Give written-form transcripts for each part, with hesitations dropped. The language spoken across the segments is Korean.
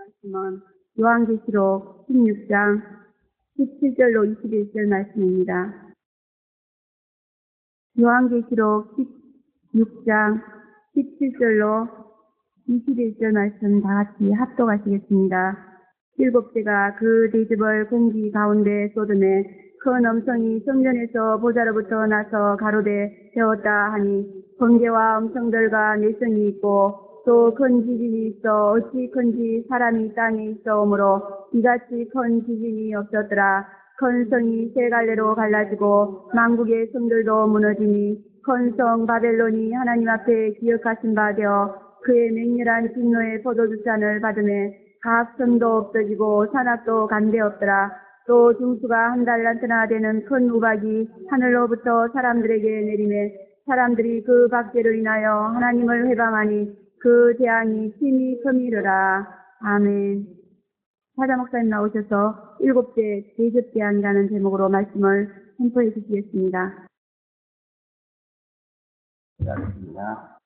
말씀은 요한계시록 16장 17절로 21절 말씀입니다. 요한계시록 16장 17절로 21절 말씀 다 같이 합독하시겠습니다. 일곱째가 그 대접을 공기 가운데 쏟음에 큰 음성이 성전에서 보좌로부터 나서 가로되 되었다 하니 번개와 음성들과 내성이 있고 또 큰 지진이 있어 어찌 큰지 사람이 땅에 있어오므로 이같이 큰 지진이 없었더라. 큰 성이 세 갈래로 갈라지고 만국의 성들도 무너지니 큰 성 바벨론이 하나님 앞에 기억하신 바 되어 그의 맹렬한 진노의 포도주잔을 받음에 각 성도 없어지고 산악도 간데 없더라. 또 중수가 한 달란트나 되는 큰 우박이 하늘로부터 사람들에게 내리매 사람들이 그 박제로 인하여 하나님을 회방하니 그 재앙이 심히 크미르라. 아멘. 사자 목사님 나오셔서 일곱째 대접 재앙이라는 제목으로 말씀을 선포해 주시겠습니다. 기도하겠습니다.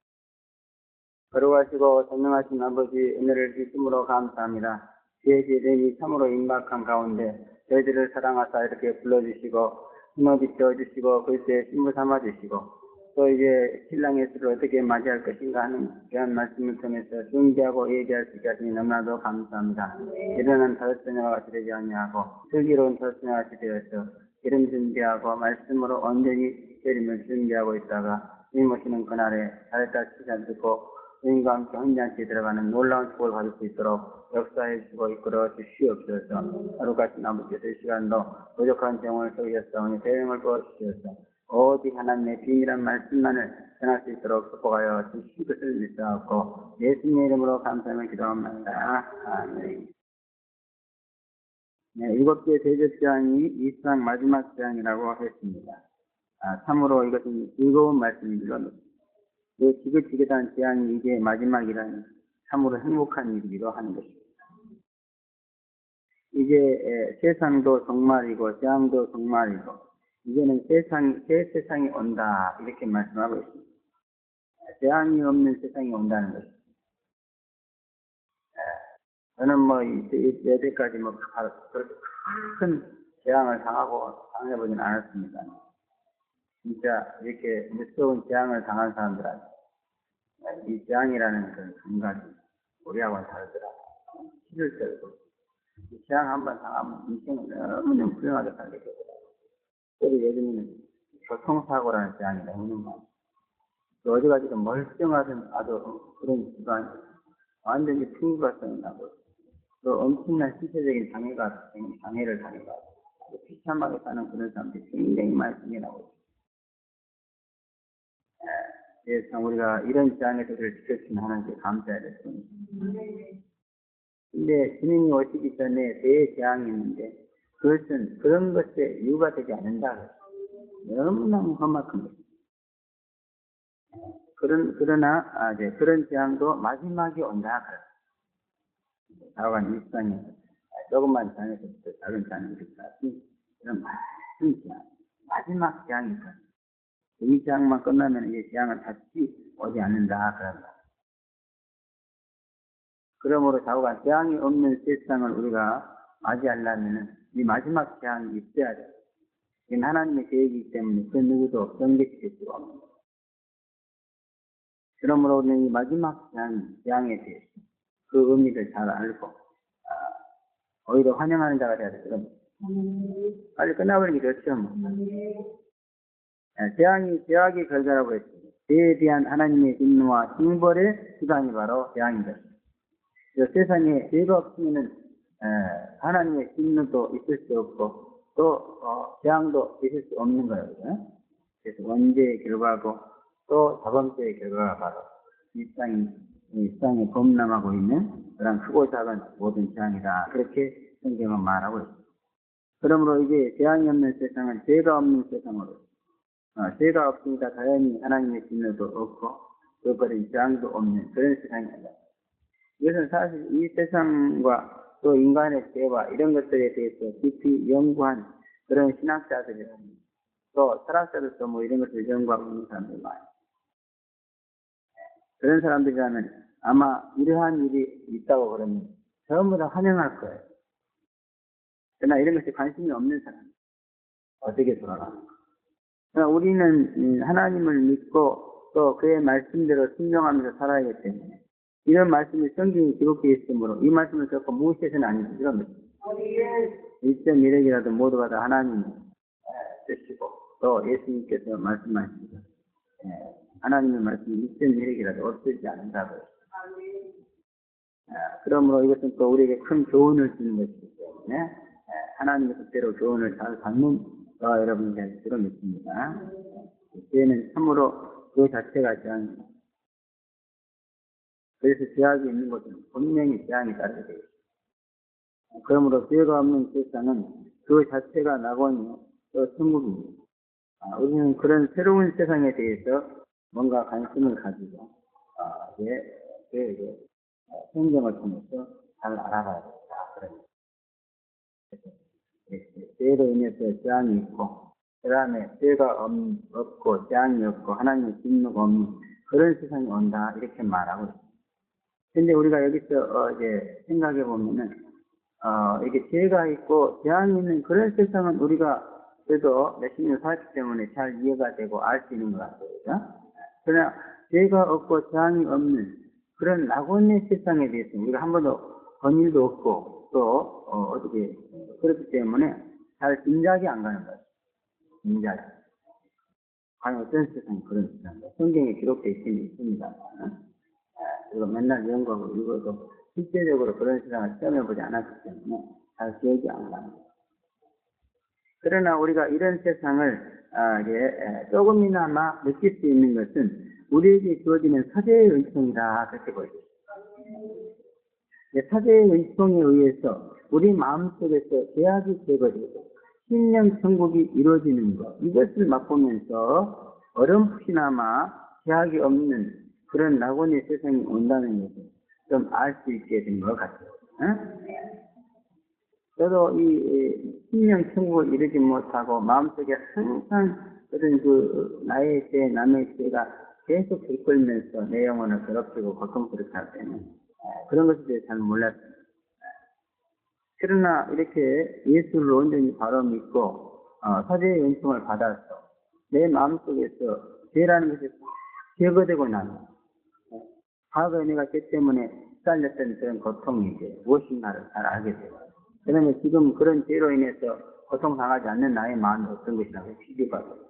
거룩하시고 전능하신 아버지, 은혜를 주심으로 감사합니다. 주의 제대이 참으로 임박한 가운데 저희들을 사랑하사 이렇게 불러주시고 힘을 비춰주시고 글쎄 신부 삼아주시고 또 이제 신랑의 수를 어떻게 맞이할 것인가 하는 귀한 말씀을 통해서 준비하고 얘기할 수 있게 하시니 너무나도 감사합니다. 일어난 다섯 자녀가 같이 되지 아니하고 슬기로운 다섯 자녀가 같이 되어서 기름 준비하고 말씀으로 온전히 재림을 준비하고 있다가 주님 오시는 그날에 잘했다 치지 않고 주님과 함께 혼잔치 들어가는 놀라운 축복을 받을 수 있도록 역사해 주시고 이끌어 주시옵소서. 하루같이 아버지께서 이 시간도 부족한 정을 속이셨사오니 대응을 부어주시옵소서. 오직 하나님의 비밀한 말씀만을 전할 수 있도록 축복하여 주실 것을 믿사옵고 예수님의 이름으로 감사하며 기도합니다. 아멘. 네, 일곱째 대접 재앙이 이 세상 마지막 재앙이라고 했습니다. 참으로 이것은 즐거운 말씀이기도 그 지긋지긋한 재앙이 이게 마지막이라니 참으로 행복한 일이기도 하는 것입니다. 이제 세상도 종말이고 재앙도 종말이고 이제는 새 세상이 온다 이렇게 말씀하고 있습니다. 재앙이 없는 세상이 온다는 것입니다. 저는 여태까지 그렇게 큰 재앙을 당해보진 않았습니다. 진짜 이렇게 무서운 재앙을 당한 사람들한테 이 재앙이라는 그런 감각이 우리하고는 다르더라고요. 실질적으로 이 재앙 한번 당하면 인생을 너무너무 훌륭하게 살게 되더라고요. 그래서 요즘에는 교통사고라는 재앙이 너무너무 많아요. 어디가지고 멀쩡하던 아주 그런 기관 완전히 풍부가성이 나고 또 엄청난 신체적인 장애를 당해가지고 비참하게 사는 그런 사람들이 굉장히 많이 생겨나고 있습니다. 참 우리가 이런 재앙에서를 지켜주시는 하나님께 감사해야 될 겁니다. 근데 주님이 오시기 전에 대재앙이 있는데 그것은 그런 것에 이유가 되지 않는다. 너무너무 험악한 것입니다. 그러나 그런 재앙도 마지막에 온다. 다만 일상에 조금만 재앙에서부터 작은 재앙이 있다면 그런 많은 재앙, 마지막 재앙이 있어요. 이 재앙만 끝나면 이 재앙은 다시 오지 않는다. 그런다. 그러므로 좌우간 재앙이 없는 세상을 우리가 맞이하려면 이 마지막 재앙이 있어야 돼요. 이건 하나님의 계획이기 때문에 그 누구도 경계시킬 수가 없는 거예요. 그러므로 우리는 이 마지막 재앙에 대해서 그 의미를 잘 알고 오히려 환영하는 자가 돼야 돼요. 빨리 끝나버리는 게 좋죠. 재앙이 결과라고 했습니다. 죄에 대한 하나님의 진노와 징벌의 수단이 바로 재앙이다. 세상에 죄가 없으면 하나님의 진노도 있을 수 없고 또 재앙도 있을 수 없는 거예요. 그래서 원죄의 결과고 또 자범죄의 결과가 바로 이 땅이 범람하고 있는 그런 크고 작은 모든 재앙이다. 그렇게 성경은 말하고 있습니다. 그러므로 이제 재앙이 없는 세상은 죄가 없는 세상으로 죄가 없으니까 자연히 하나님의 진노도 없고 그버린 재앙도 없는 그런 세상입니다. 이것은 사실 이 세상과 또 인간의 죄와 이런 것들에 대해서 깊이 연구한 그런 신학자들이라는 또 철학자들도 이런 것을 연구하고 있는 사람들이 많아요. 그런 사람들이라면 아마 이러한 일이 있다고 그러면 전부 다 환영할 거예요. 그러나 이런 것에 관심이 없는 사람, 어떻게 돌아가는가? 그러나 우리는 하나님을 믿고 또 그의 말씀대로 순종하면서 살아야 하기 때문에 이런 말씀이 성경에 기록되어 있으므로 이 말씀을 듣고 무시해서는 아니지. 이런 일점 이력이라도 모두가 다 하나님의 뜻이고 또 예수님께서 말씀하십니다. 하나님의 말씀이 일점 이력이라도 없어지지 않는다고요. 그러므로 이것은 또 우리에게 큰 교훈을 주는 것이기 때문에 하나님의 뜻대로 교훈을 잘 받는 저와 여러분이 될 줄로 믿습니다. 죄는 참으로 그 자체가 재앙입니다. 그래서 죄악이 있는 곳은 분명히 재앙이 따르게 되어 있습니다. 그러므로 죄가 없는 세상은 그 자체가 낙원이요 또 천국입니다. 우리는 그런 새로운 세상에 대해서 뭔가 관심을 가지고 성경을 통해서 잘 알아가야 된다. 죄로 인해서 재앙이 있고 그 다음에 죄가 없고 재앙이 없고 하나님의 진노가 없는 그런 세상이 온다 이렇게 말하고 있습니다. 근데 우리가 여기서 이제 생각해 보면은 이게 죄가 있고 재앙이 있는 그런 세상은 우리가 그래도 몇십 년 살았기 때문에 잘 이해가 되고 알 수 있는 것 같아요. 그러나 죄가 없고 재앙이 없는 그런 낙원의 세상에 대해서 우리가 한 번도 본 일도 없고 또 어떻게 그렇기 때문에 잘 짐작이 안 가는 거예요. 짐작이. 과연 어떤 세상이 그런 세상인가? 성경에 기록되어 있습니다. 그리고 맨날 연구하고 읽어도 실제적으로 그런 세상을 체험해보지 않았기 때문에 잘 기억이 안 가는 거예요. 그러나 우리가 이런 세상을 조금이나마 느낄 수 있는 것은 우리에게 주어지는 사제의 은총이다 그렇게 보여요. 사제의 은총에 의해서 우리 마음속에서 죄악이 제거되고 신령 천국이 이루어지는 것 이것을 맛보면서 어렴풋이나마 죄악이 없는 그런 낙원의 세상이 온다는 것을 좀 알 수 있게 된 것 같아요. 저도 이 신령 천국을 이루지 못하고 마음속에 항상 그런 나의 죄, 남의 죄가 계속 들끓면서 내 영혼을 괴롭히고 고통스럽게 할 때는 그런 것에 대해 잘 몰랐어요. 그러나 이렇게 예수를 온전히 바로 믿고 사제의 은총을 받아서 내 마음속에서 죄라는 것이 제거되고 나면 과거에 내가 죄 때문에 시달렸던 그런 고통이 이제 무엇인가를 잘 알게 돼요. 그러면 지금 그런 죄로 인해서 고통당하지 않는 나의 마음이 어떤 것이라고 비교받아요.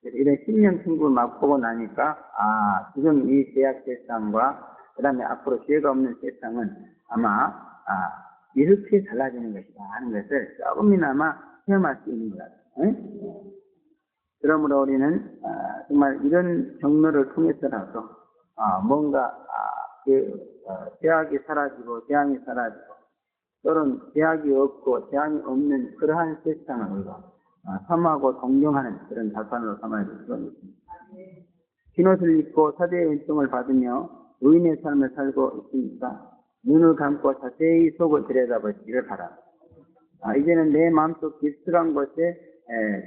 이런 신령 천국을 맛보고 나니까 지금 이 죄악 세상과 그 다음에 앞으로 죄가 없는 세상은 아마 이렇게 달라지는 것이다 하는 것을 조금이나마 체험할 수 있는 것 같아요. 그러므로 우리는 정말 이런 경로를 통해서라도 뭔가 죄악이 사라지고 재앙이 사라지고 또는 죄악이 없고 재앙이 없는 그러한 세상을 우리가 섬하고 동경하는 그런 발판으로 삼아야 될 수가 있습니다. 흰옷을 입고 사제의 은총을 받으며 의인의 삶을 살고 있으니까 눈을 감고 자세히 속을 들여다보시기를 바랍니다. 이제는 내 마음속 깊숙한 곳에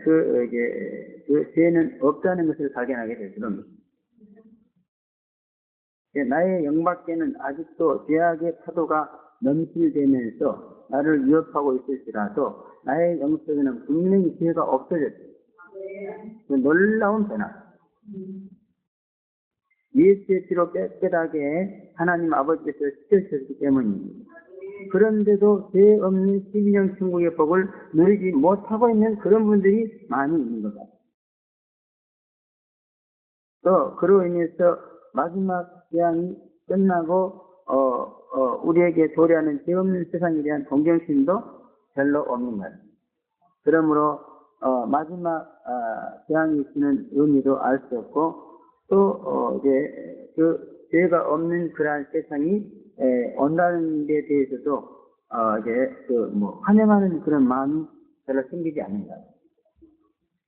그 죄는 없다는 것을 발견하게 될 줄로 믿습니다. 나의 영 밖에는 아직도 죄악의 파도가 넘실대면서 나를 위협하고 있을지라도 나의 영 속에는 분명히 죄가 없어졌어요. 놀라운 변화. 예수의 피로 깨끗하게 하나님 아버지께서 씻으셨기 때문입니다. 그런데도 죄 없는 신령 천국의 복을 누리지 못하고 있는 그런 분들이 많이 있는 것 같아요. 또 그로 인해서 마지막 재앙이 끝나고 우리에게 도래하는 죄 없는 세상에 대한 동정심도 별로 없는 것 같아요. 그러므로 마지막 재앙이 주는 의미도 알 수 없고 또 그 죄가 없는 그러한 세상이 온다는 데 대해서도 환영하는 그런 마음이 별로 생기지 않는 것 같아요.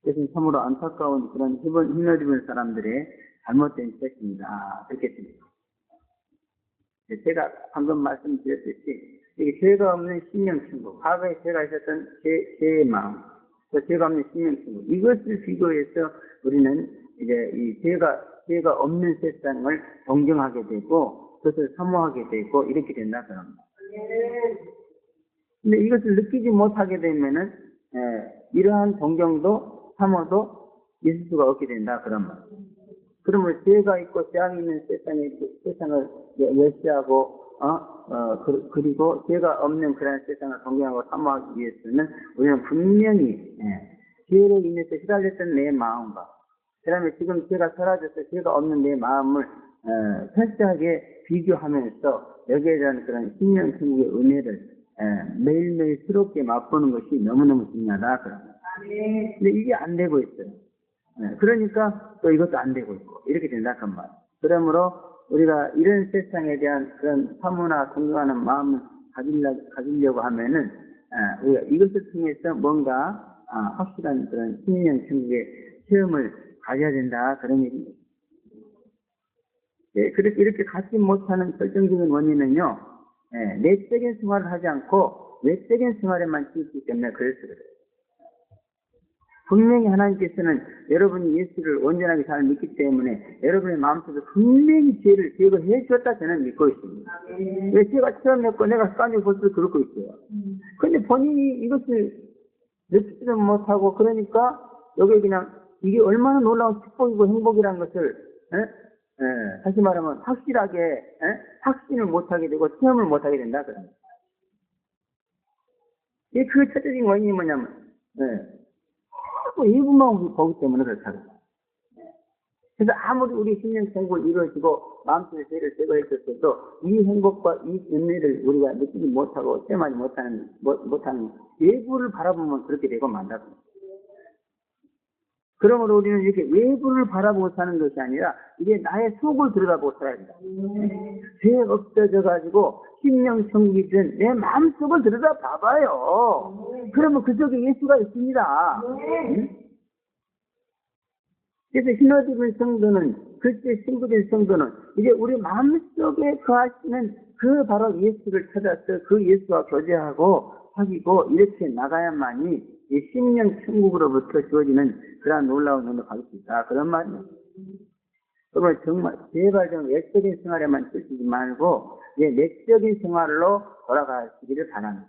그래서 참으로 안타까운 그런 힘을 사람들의 잘못된 뜻입니다. 그렇겠습니다. 제가 방금 말씀드렸듯이 이게 죄가 없는 신령천국, 과거에 죄가 있었던 죄의 마음, 또 죄가 없는 신령천국 이것을 비교해서 우리는 이제 이 죄가 없는 세상을 동경하게 되고 그것을 사모하게 되고 이렇게 된다 그럽니다. 근데 이것을 느끼지 못하게 되면은 이러한 동경도 사모도 있을 수가 없게 된다 그런 말. 그러면 죄가 있고 재앙이 있는 세상을 멸시하고 그리고 죄가 없는 그런 세상을 동경하고 사모하기 위해서는 우리는 분명히 죄로 인해서 휘달렸던 내 마음과 그다음에 지금 죄가 사라져서 죄가 없는 내 마음을 철저하게 비교하면서 여기에 대한 그런 신령천국의 은혜를 매일매일 새롭게 맛보는 것이 너무너무 중요하다. 근데 이게 안 되고 있어요. 그러니까 또 이것도 안 되고 있고 이렇게 된다 그 말. 그러므로 우리가 이런 세상에 대한 그런 사모나 존경하는 마음을 가지려고 하면은 우리가 이것을 통해서 뭔가 확실한 그런 신령천국의 체험을 가져야 된다 그런 얘기입니다. 그렇게 이렇게 갖지 못하는 결정적인 원인은요, 내적인 생활을 하지 않고 외적인 생활에만 치우치기 때문에 그래서 그래요. 분명히 하나님께서는 여러분이 예수를 온전하게 잘 믿기 때문에 여러분의 마음속에 분명히 죄를 제거해 주었다 저는 믿고 있습니다. 왜 제가 체험했고 내가 습관적으로 벌써 그러고 있어요. 그런데 본인이 이것을 느끼지도 못하고 그러니까 여기 그냥 이게 얼마나 놀라운 축복이고 행복이라는 것을 다시 말하면 확실하게 확신을 못하게 되고 체험을 못하게 된다 그런 거예요. 그 첫째적인 원인이 뭐냐면 일부만 보기 때문에 그렇다고. 그래서 아무리 우리 신령천국을 이루어지고 마음속의 죄를 제거했었어도 이 행복과 이 은혜를 우리가 느끼지 못하고 체험하지 못하는 외부를 바라보면 그렇게 되고 만다고. 그러므로 우리는 이렇게 외부를 바라보고 사는 것이 아니라 이게 나의 속을 들여다보고 살아야 된다. 죄 없어져가지고 신령천국이 된 내 마음속을 들여다봐봐요. 그러면 그 속에 예수가 있습니다. 그래서 신어집은 성도는 글쎄 신부된 성도는 이제 우리 마음속에 거하시는 그 바로 예수를 찾아서 그 예수와 교제하고 사귀고 이렇게 나가야만이 이 신령천국으로부터 주어지는 그러한 놀라운 은혜를 받을 수 있다. 그런 말이에요. 그러면 정말 제발 좀 외적인 생활에만 쓰지 말고 내적인 생활로 돌아가시기를 바랍니다.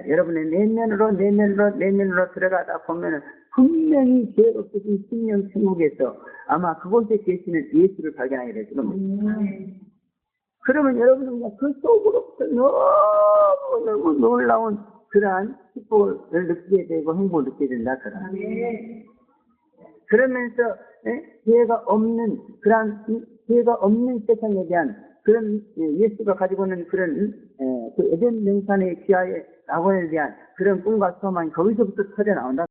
여러분의 내면으로 들어가다 보면은 분명히 죄 없으신 신령천국에서 아마 그곳에 계시는 예수를 발견하게 될 겁니다. 그러면 여러분은 그 속으로부터 너무 놀라운 그러한 축복을 느끼게 되고 행복을 느끼게 된다. 그러면서 죄가 없는 세상에 대한 그런 예수가 가지고 있는 그런 그 에덴 명산의 지하의 낙원에 대한 그런 꿈과 소망이 거기서부터 터져 나온다.